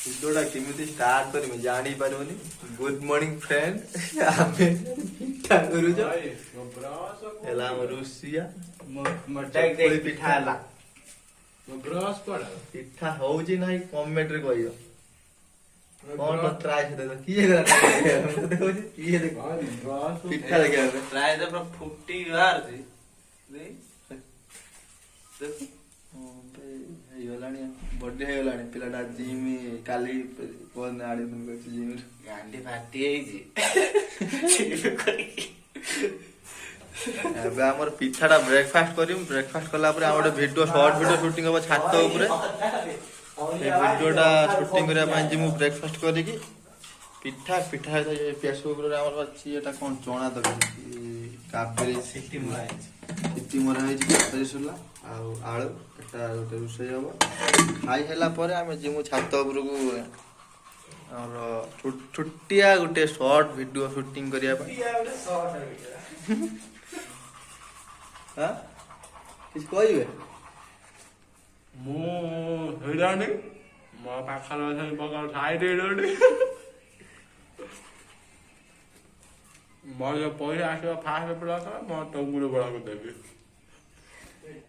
ଭିଡିଓଟା କେମିତି ଷ୍ଟାର୍ଟ କରିବି ଜାଣି ପାରିବନି। ଗୁଡ୍ ମର୍ଣ୍ଣିଂ ଫ୍ରେଣ୍ଡ, ଆମେ ପିଠା କରୁଛ ହେଲା ଆମ ରୁଷିଆ ଚକୁଳି ପିଠା ହେଲା। ପିଠା ହଉଛି ନାହିଁ କମେଣ୍ଟରେ କହିବ। କଣ ଟ୍ରାଏ କିଏ କିଏ ପିଠା ଦେଖିବା ଟ୍ରାଏ ତ ଫୁଟି ବାହାରୁଛି ହେଇଗଲାଣି ବଡେ ହେଇଗଲାଣି ପିଲାଟା ଜିମ୍ କାଲି ଆଡମିସନ କରିଛି ଜିମ୍ ଗାଣ୍ଡି ଫାଟି ହେଇଛି। ଏବେ ଆମର ପିଠାଟା ବ୍ରେକଫାଷ୍ଟ କରିବୁ। ବ୍ରେକଫାଷ୍ଟ କଲା ପରେ ଆମର ଗୋଟେ ଭିଡିଓ ସର୍ଟ ଭିଡିଓ ସୁଟିଂ ହବ ଛାତ ଉପରେ। ସେ ଭିଡିଓଟା ସୁଟିଂ କରିବା ପାଇଁ ଯିବୁ ବ୍ରେକଫାଷ୍ଟ କରିକି। ପିଠା ପ୍ରେସର କୁକରରେ ଆମର ଅଛି ଏଟା କଣ ଚଣା ତରକାରୀ କାବେରୀ ସିଟି ମରା ହେଇଛି କାବେରୀ ସୋଲା ଆଉ ଆଳୁ ଏଟା ଗୋଟେ ରୋଷେଇ ହବ। ଖାଇ ହେଲା ପରେ ଆମେ ଯିବୁ ଛାତ ଉପରକୁ ଆମର ଛୋଟିଆ ଗୋଟେ ସର୍ଟ ଭିଡିଓ ସୁଟିଂ କରିବା ପାଇଁ। କିଛି କହିବେ? ମୁଁ ହେଇଲାଣି ମୋ ପାଖରେ ଅଛନ୍ତି ପକାଳ ସାଇଡ୍ ହେଇଲାଣି। ମୋର ଯୋଉ ପଇସା ଆସିବ ଫାଷ୍ଟ ପ୍ଲସ୍ ମୋ ଟଙ୍ଗୁରୁ ବଳକୁ ଦେବି।